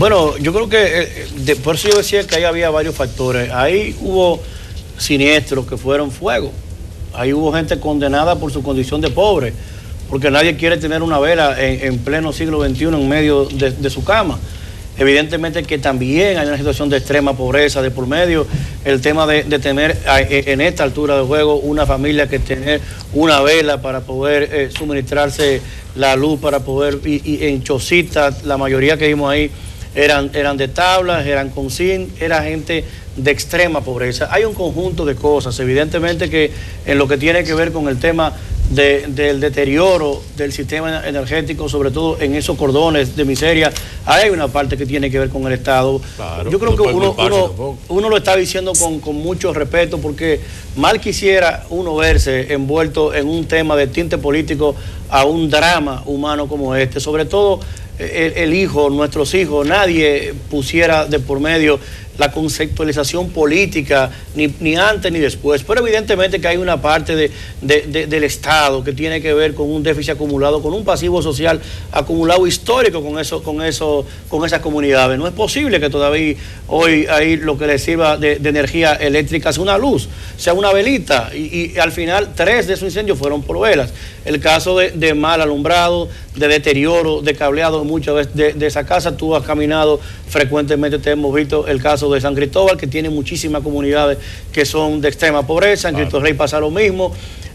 Bueno, yo creo que por eso yo decía que ahí había varios factores. Ahí hubo siniestros que fueron fuego. Ahí hubo gente condenada por su condición de pobre, porque nadie quiere tener una vela en pleno siglo XXI en medio de su cama. Evidentemente que también hay una situación de extrema pobreza de por medio, el tema de tener en esta altura de juego una familia que tener una vela para poder suministrarse la luz, para poder, y en chocitas, la mayoría que vimos ahí eran de tablas, eran con zinc, era gente de extrema pobreza. Hay un conjunto de cosas, evidentemente que en lo que tiene que ver con el tema del deterioro del sistema energético, sobre todo en esos cordones de miseria, hay una parte que tiene que ver con el Estado. Claro, yo creo que uno lo está diciendo con mucho respeto, porque mal quisiera uno verse envuelto en un tema de tinte político a un drama humano como este, sobre todo el hijo, nuestros hijos. Nadie pusiera de por medio la conceptualización política, ni antes ni después, pero evidentemente que hay una parte del Estado que tiene que ver con un déficit acumulado, con un pasivo social acumulado histórico con esas comunidades. No es posible que todavía hoy ahí lo que les sirva de energía eléctrica sea una luz, sea una velita, y al final 3 de esos incendios fueron por velas. El caso de mal alumbrado, de deterioro, de cableado muchas veces de esa casa. Tú has caminado frecuentemente, te hemos visto el caso de San Cristóbal, que tiene muchísimas comunidades que son de extrema pobreza. En Cristo Rey pasa lo mismo.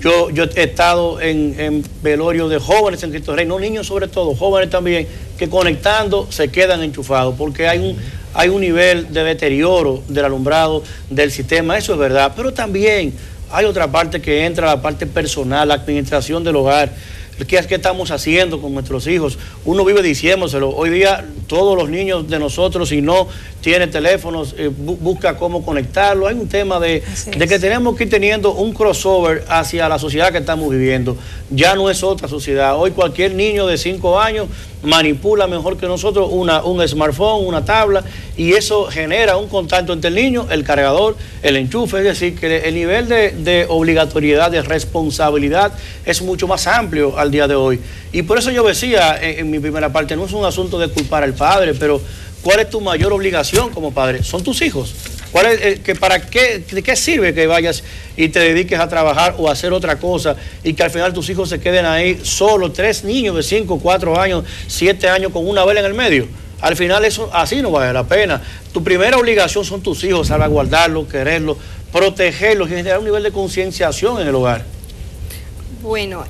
Yo he estado en velorio de jóvenes en Cristo Rey, no niños sobre todo, jóvenes también, que conectando se quedan enchufados, porque hay un nivel de deterioro del alumbrado del sistema, eso es verdad, pero también hay otra parte que entra, la parte personal, la administración del hogar. ¿Qué estamos haciendo con nuestros hijos? Uno vive diciéndoselo. Hoy día todos los niños de nosotros, si no tiene teléfonos, busca cómo conectarlo. Hay un tema de que tenemos que ir teniendo un crossover hacia la sociedad que estamos viviendo. Ya no es otra sociedad. Hoy cualquier niño de 5 años manipula mejor que nosotros un smartphone, una tabla, y eso genera un contacto entre el niño, el cargador, el enchufe. Es decir, que el nivel de obligatoriedad, de responsabilidad es mucho más amplio al día de hoy. Y por eso yo decía en mi primera parte, no es un asunto de culpar al padre, pero ¿cuál es tu mayor obligación como padre? Son tus hijos. ¿De qué sirve que vayas y te dediques a trabajar o a hacer otra cosa y que al final tus hijos se queden ahí solos, 3 niños de 5, 4 años, 7 años con una vela en el medio? Al final eso así no vale la pena. Tu primera obligación son tus hijos, salvaguardarlos, quererlos, protegerlos y generar un nivel de concienciación en el hogar. Bueno,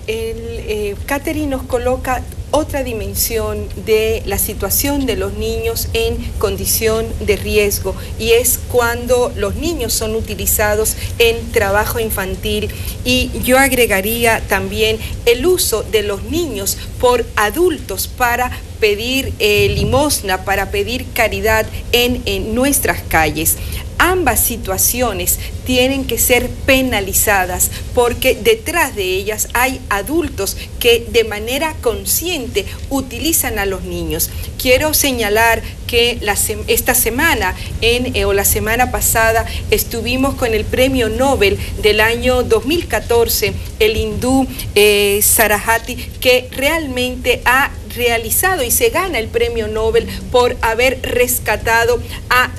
Catherine nos coloca otra dimensión de la situación de los niños en condición de riesgo, y es cuando los niños son utilizados en trabajo infantil, y yo agregaría también el uso de los niños por adultos para pedir limosna, para pedir caridad en nuestras calles. Ambas situaciones tienen que ser penalizadas, porque detrás de ellas hay adultos que de manera consciente utilizan a los niños. Quiero señalar que esta semana o la semana pasada estuvimos con el premio Nobel del año 2014, el hindú Saraswati, que realmente ha realizado y se gana el premio Nobel por haber rescatado a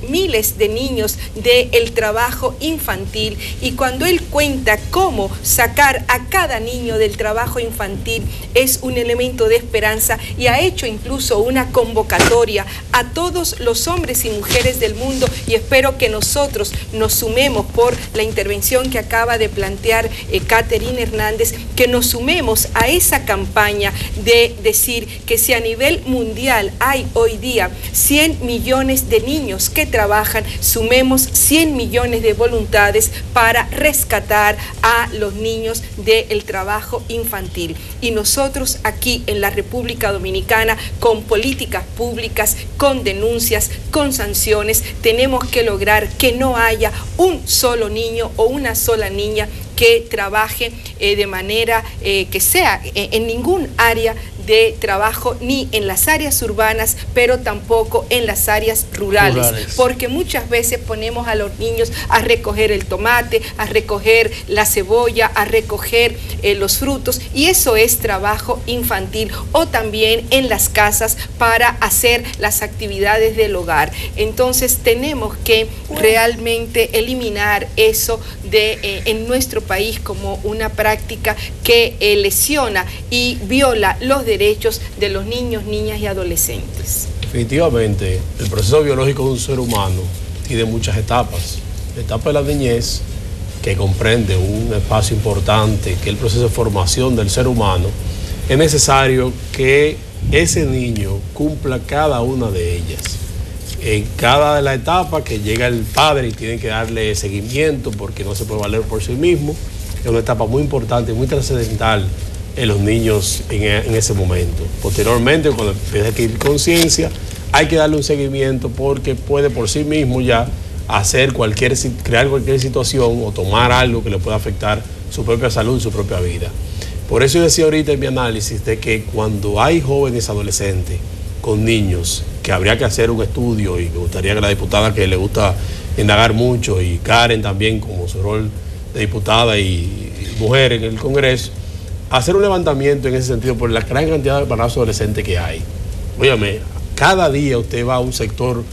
miles de niños del trabajo infantil. Y cuando él cuenta cómo sacar a cada niño del trabajo infantil es un elemento de esperanza, y ha hecho incluso una convocatoria a todos los hombres y mujeres del mundo, y espero que nosotros nos sumemos, por la intervención que acaba de plantear Catherine Hernández, que nos sumemos a esa campaña de decir que si a nivel mundial hay hoy día 100 millones de niños que trabajan, sumemos 100 millones de voluntades para rescatar a los niños del trabajo infantil. Y nosotros aquí en la República Dominicana, con políticas públicas, con denuncias, con sanciones, tenemos que lograr que no haya un solo niño o una sola niña que trabaje de manera que sea en ningún área de trabajo ni en las áreas urbanas, pero tampoco en las áreas rurales, porque muchas veces ponemos a los niños a recoger el tomate, a recoger la cebolla, a recoger los frutos, y eso es trabajo infantil, o también en las casas para hacer las actividades del hogar. Entonces tenemos que realmente eliminar eso en nuestro país como una práctica que lesiona y viola los derechos de los niños, niñas y adolescentes. Definitivamente, el proceso biológico de un ser humano tiene muchas etapas. La etapa de la niñez, que comprende un espacio importante, que es el proceso de formación del ser humano, es necesario que ese niño cumpla cada una de ellas. En cada de las etapas que llega el padre y tiene que darle seguimiento porque no se puede valer por sí mismo, es una etapa muy importante, muy trascendental en los niños en ese momento. Posteriormente, cuando empieza a adquirir conciencia, hay que darle un seguimiento porque puede por sí mismo ya crear cualquier situación o tomar algo que le pueda afectar su propia salud y su propia vida. Por eso yo decía ahorita en mi análisis de que cuando hay jóvenes adolescentes con niños, que habría que hacer un estudio, y me gustaría que la diputada, que le gusta indagar mucho, y Karen también como su rol de diputada y mujer en el Congreso, hacer un levantamiento en ese sentido por la gran cantidad de embarazos adolescentes que hay. Óyame, cada día usted va a un sector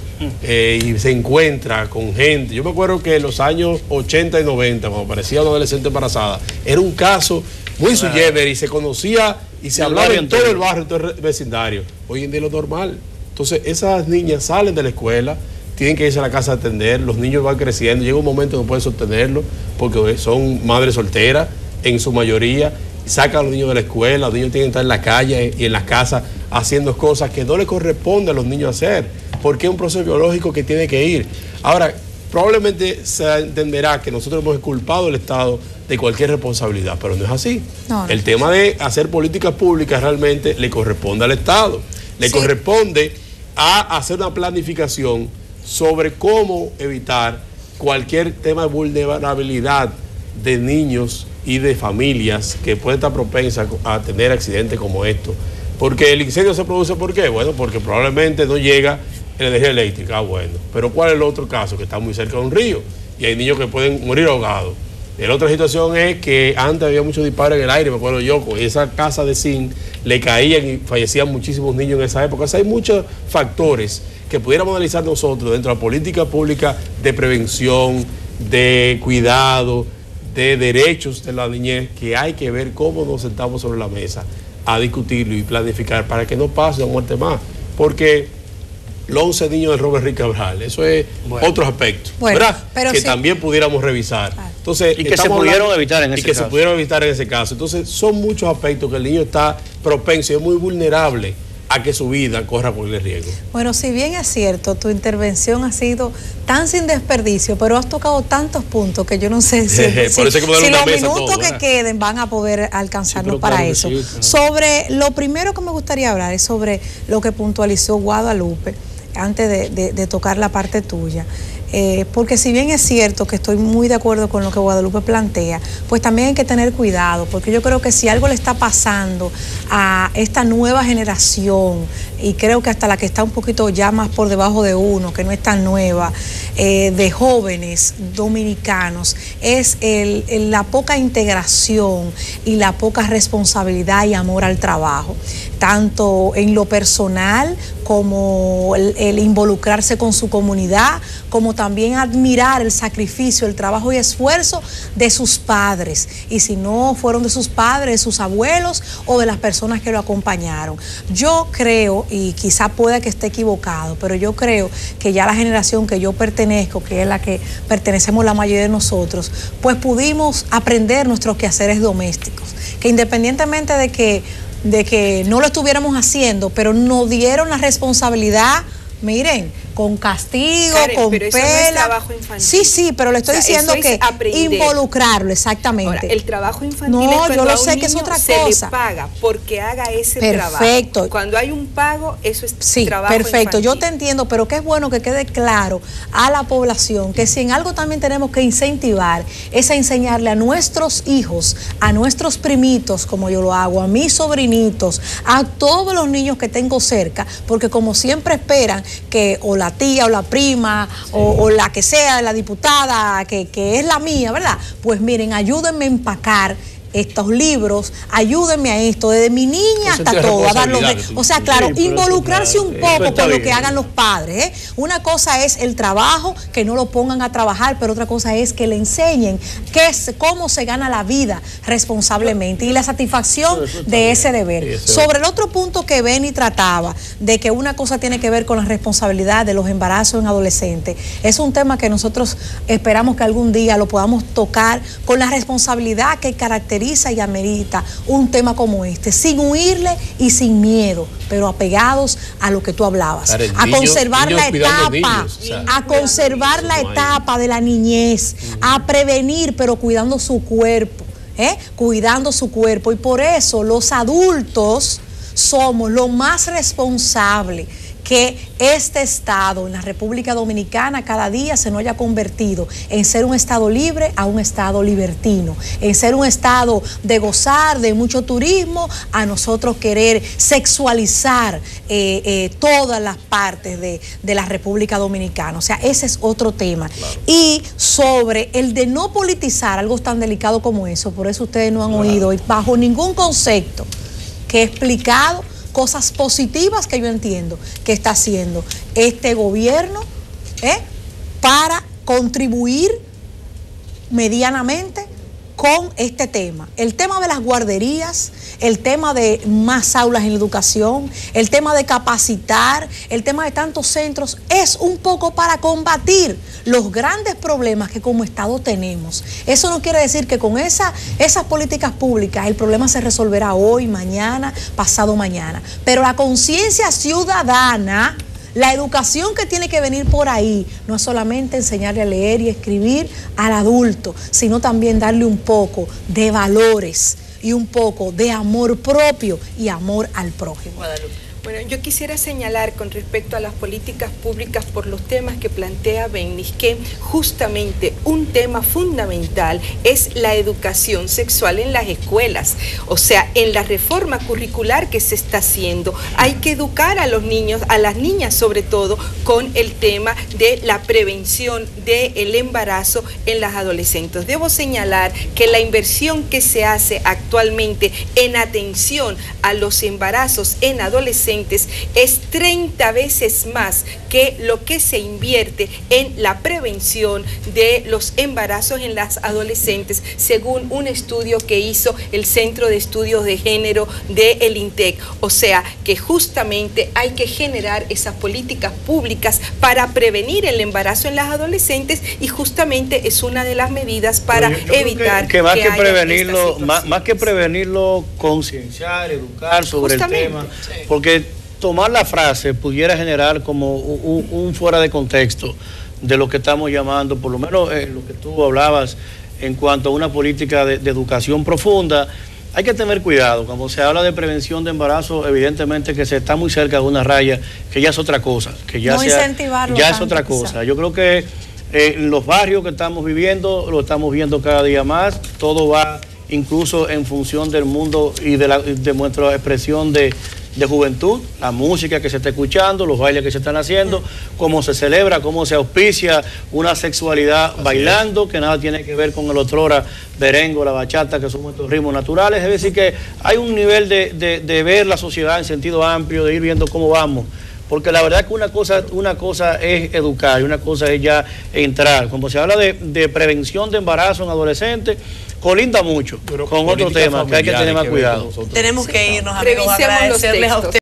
y se encuentra con gente. Yo me acuerdo que en los años 80 y 90, cuando aparecía una adolescente embarazada, era un caso muy sui generis, se conocía y se hablaba en todo el barrio, en todo el vecindario. Hoy en día es lo normal. Entonces, esas niñas salen de la escuela, tienen que irse a la casa a atender, los niños van creciendo, llega un momento que no pueden sostenerlo porque son madres solteras en su mayoría, sacan a los niños de la escuela, los niños tienen que estar en la calle y en las casas haciendo cosas que no les corresponde a los niños hacer, porque es un proceso biológico que tiene que ir. Ahora, probablemente se entenderá que nosotros hemos culpado al Estado de cualquier responsabilidad, pero no es así. No. El tema de hacer políticas públicas realmente le corresponde al Estado, le corresponde a hacer una planificación sobre cómo evitar cualquier tema de vulnerabilidad de niños y de familias que pueden estar propensas a tener accidentes como estos. Porque el incendio se produce, ¿por qué? Bueno, porque probablemente no llega la energía eléctrica, bueno. Pero ¿cuál es el otro caso? Que está muy cerca de un río y hay niños que pueden morir ahogados. Y la otra situación es que antes había muchos disparos en el aire, me acuerdo yo, con esa casa de zinc le caían y fallecían muchísimos niños en esa época. O sea, hay muchos factores que pudiéramos analizar nosotros dentro de la política pública de prevención, de cuidado, de derechos de la niñez, que hay que ver cómo nos sentamos sobre la mesa a discutirlo y planificar para que no pase una muerte más. Porque los 11 niños de Robert Rick Cabral, eso es otro aspecto, ¿verdad? Pero que sí, también pudiéramos revisar. Entonces, y que se pudieron evitar en ese caso. Y que se pudieron evitar en ese caso. Entonces, son muchos aspectos que el niño está propenso y es muy vulnerable a que su vida corra por el riesgo. Bueno, si bien es cierto, tu intervención ha sido tan sin desperdicio, pero has tocado tantos puntos que yo no sé si los minutos que queden van a poder alcanzarnos para eso. Sí, claro. Sobre lo primero que me gustaría hablar es sobre lo que puntualizó Guadalupe antes de tocar la parte tuya. Porque si bien es cierto que estoy muy de acuerdo con lo que Guadalupe plantea, pues también hay que tener cuidado, porque yo creo que si algo le está pasando a esta nueva generación, y creo que hasta la que está un poquito ya más por debajo de uno, que no es tan nueva, de jóvenes dominicanos, es la poca integración y la poca responsabilidad y amor al trabajo, tanto en lo personal como el involucrarse con su comunidad, como también admirar el sacrificio, el trabajo y esfuerzo de sus padres, y si no fueron de sus padres, de sus abuelos o de las personas que lo acompañaron. Yo creo, y quizá pueda que esté equivocado, pero yo creo que ya la generación que yo pertenezco, que es la que pertenecemos la mayoría de nosotros, pues pudimos aprender nuestros quehaceres domésticos, que independientemente de que no lo estuviéramos haciendo, pero nos dieron la responsabilidad, miren, con castigo, Karen, con pero pela. Eso no es trabajo infantil. Sí, pero le estoy diciendo que involucrarlo, exactamente. Ahora, el trabajo infantil es cuando yo lo a un sé que es otra se cosa. le paga porque haga ese trabajo. Perfecto. Cuando hay un pago, eso es trabajo perfecto. infantil. Yo te entiendo, pero que es bueno que quede claro a la población que si en algo también tenemos que incentivar es a enseñarle a nuestros hijos, a nuestros primitos, como yo lo hago, a mis sobrinitos, a todos los niños que tengo cerca, porque como siempre esperan que o la tía o la prima o la que sea, la diputada que es la mía, ¿verdad? Pues miren, ayúdenme a empacar estos libros, ayúdenme a esto, desde mi niña hasta todo, a darlos o sea, claro, involucrarse un poco con lo que hagan los padres, ¿eh? Una cosa es el trabajo, que no lo pongan a trabajar, pero otra cosa es que le enseñen cómo se gana la vida responsablemente y la satisfacción de ese deber. Sobre el otro punto que Benny trataba, de que una cosa tiene que ver con la responsabilidad de los embarazos en adolescentes, es un tema que nosotros esperamos que algún día lo podamos tocar con la responsabilidad que caracteriza y amerita un tema como este, sin huirle y sin miedo, pero apegados a lo que tú hablabas, a conservar la etapa, a conservar la etapa de la niñez, a prevenir, pero cuidando su cuerpo, cuidando su cuerpo, y por eso los adultos somos lo más responsables que este estado en la República Dominicana cada día se nos haya convertido en ser un estado libre a un estado libertino, en ser un estado de gozar de mucho turismo a nosotros querer sexualizar todas las partes de la República Dominicana. O sea, ese es otro tema. Claro. Y sobre el de no politizar algo tan delicado como eso, por eso ustedes no han oído bajo ningún concepto que he explicado cosas positivas que yo entiendo que está haciendo este gobierno para contribuir medianamente con este tema. El tema de las guarderías, el tema de más aulas en la educación, el tema de capacitar, el tema de tantos centros, es un poco para combatir los grandes problemas que como Estado tenemos. Eso no quiere decir que con esas políticas públicas el problema se resolverá hoy, mañana, pasado mañana. Pero la conciencia ciudadana, la educación que tiene que venir por ahí, no es solamente enseñarle a leer y escribir al adulto, sino también darle un poco de valores y un poco de amor propio y amor al prójimo. Guadalupe. Bueno, yo quisiera señalar con respecto a las políticas públicas por los temas que plantea Benny, que justamente un tema fundamental es la educación sexual en las escuelas. O sea, en la reforma curricular que se está haciendo, hay que educar a los niños, a las niñas sobre todo, con el tema de la prevención del embarazo en las adolescentes. Debo señalar que la inversión que se hace actualmente en atención a los embarazos en adolescentes es 30 veces más que lo que se invierte en la prevención de los embarazos en las adolescentes, según un estudio que hizo el Centro de Estudios de Género del INTEC. O sea, que justamente hay que generar esas políticas públicas para prevenir el embarazo en las adolescentes, y justamente es una de las medidas para evitar que más que prevenirlo, concienciar, educar sobre el tema, porque tomar la frase pudiera generar como un fuera de contexto de lo que estamos llamando, por lo menos lo que tú hablabas en cuanto a una política de educación profunda. Hay que tener cuidado, cuando se habla de prevención de embarazo, evidentemente que se está muy cerca de una raya, que ya es otra cosa, que ya, no incentivarlo ya es otra cosa. Yo creo que los barrios que estamos viviendo, lo estamos viendo cada día más, todo va incluso en función del mundo y de nuestra expresión de juventud, la música que se está escuchando, los bailes que se están haciendo, cómo se celebra, cómo se auspicia una sexualidad bailando, que nada tiene que ver con el otrora merengue, la bachata, que son nuestros ritmos naturales. Es decir, que hay un nivel de ver la sociedad en sentido amplio, de ir viendo cómo vamos. Porque la verdad que una cosa es educar y una cosa es ya entrar. Cuando se habla de prevención de embarazo en adolescentes, colinda mucho con otro tema que hay que tener más cuidado. Tenemos que irnos, amigos, agradecerles a ustedes.